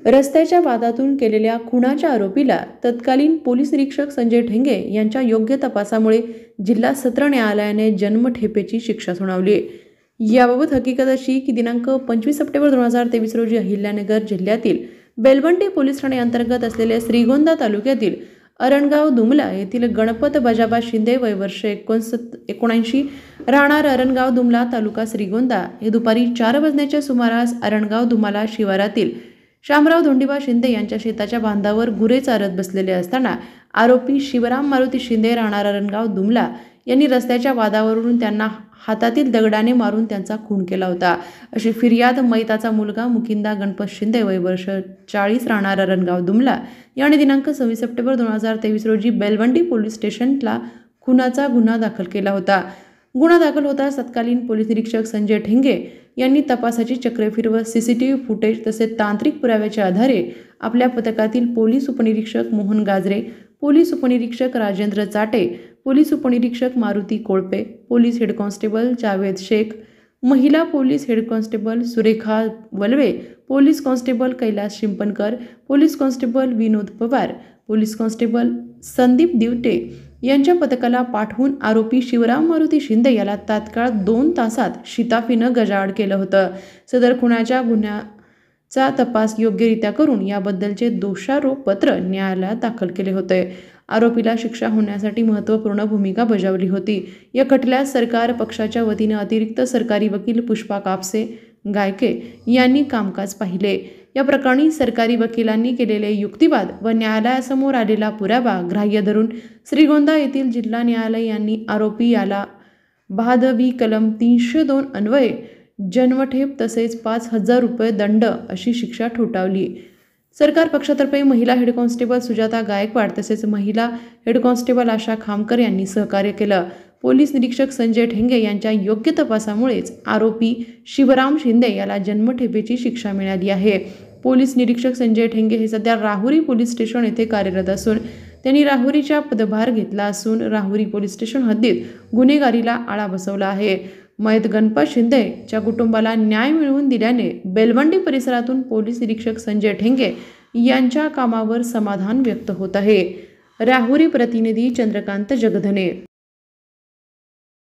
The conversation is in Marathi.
रस्त्याच्या वादातून केलेल्या खुनाच्या आरोपीला तत्कालीन पोलीस निरीक्षक संजय ठेंगे यांच्या योग्य तपासामुळे जिल्हा सत्र न्यायालयाने जन्मठेपेची शिक्षा सुनावली आहे। याबाबत हकीकत अशी की दिनांक 25 सप्टेंबर 2023 रोजी अहिल्यानगर जिल्ह्यातील बेलवंडी पोलीस ठाणे अंतर्गत असलेल्या श्रीगोंदा तालुक्यातील अरणगाव दुमला येथील गणपत बजाबा शिंदे वय वर्ष 79 राहणार अरणगाव दुमला तालुका श्रीगोंदा हे दुपारी 4 वाजण्याच्या सुमारास अरणगाव दुमला शिवारातील शामराव धोंडीबा शिंदे यांच्या शेताच्या बांधावर गुरे चारत बसलेले असताना आरोपी शिवराम मारुती शिंदे राहणार अरणगाव दुमला यांनी रस्त्याच्या वादावरून त्यांना हातातील दगडाने मारून त्यांचा खून केला होता, अशी फिर्याद मैताचा मुलगा मुकिंदा गणपत शिंदे वय वर्ष 40 राहणार अरणगाव दुमला याने दिनांक 26 सप्टेंबर 2023 रोजी बेलवंडी पोलीस स्टेशनला खुनाचा गुन्हा दाखल केला होता। गुन्हा दाखल होताच तत्कालीन पोलीस निरीक्षक संजय ठेंगे यांनी तपासाची चक्रे फिरवत सीसीटीव्ही फुटेज तसेच तांत्रिक पुराव्याच्या आधारे आपल्या पथकातील पोलीस उपनिरीक्षक मोहन गाजरे, पोलीस उपनिरीक्षक राजेंद्र चाटे, पोलीस उपनिरीक्षक Maruti Kolpe, police head constable Javed Shaikh, महिला police head constable Surekha Walve, police constable Kailas Shimpankar, police constable Vinod Pawar, police constable Sandeep Divte यांच्या पथकाला पाठवून आरोपी शिवराम मारुती शिंदे याला तात्काळ 2 तासात शिताफीनं गजाआड केलं होतं। सदर खुनाच्या गुन्ह्याचा तपास योग्यरित्या करून याबद्दलचे दोषारोप पत्र न्यायालयात दाखल केले होते। आरोपीला शिक्षा होण्यासाठी महत्त्वपूर्ण भूमिका बजावली होती। या खटल्यात सरकार पक्षाच्या वतीने अतिरिक्त सरकारी वकील पुष्पा कापसे गायके यांनी कामकाज पाहिले। या प्रकरणी सरकारी वकिलांनी केलेले युक्तिवाद व न्यायालयासमोर आलेला पुरावा ग्राह्य धरून श्रीगोंदा येथील जिल्हा न्यायालय यांनी आरोपी याला बहादवी कलम 302 अन्वये जन्मठेप तसेच 5,000 रुपये दंड अशी शिक्षा ठोठावली। सरकार पक्षातर्फे महिला हेड कॉन्स्टेबल सुजाता गायकवाड तसेच महिला हेड कॉन्स्टेबल आशा खामकर यांनी सहकार्य केलं। पोलीस निरीक्षक संजय ठेंगे यांच्या योग्य तपासामुळेच आरोपी शिवराम शिंदे याला जन्मठेपेची शिक्षा मिळाली आहे। पोलीस निरीक्षक संजय ठेंगे हे सध्या राहुरी पोलीस स्टेशन येथे कार्यरत असून त्यांनी राहुरीचा पदभार घेतला असून राहुरी पोलीस स्टेशन हद्दीत गुन्हेगारीला आळा बसवला आहे। मयत गणपत शिंदेच्या कुटुंबाला न्याय मिळवून दिल्याने बेलवंडी परिसरातून पोलीस निरीक्षक संजय ठेंगे यांच्या कामावर समाधान व्यक्त होत आहे। राहुरी प्रतिनिधी चंद्रकांत जगधने।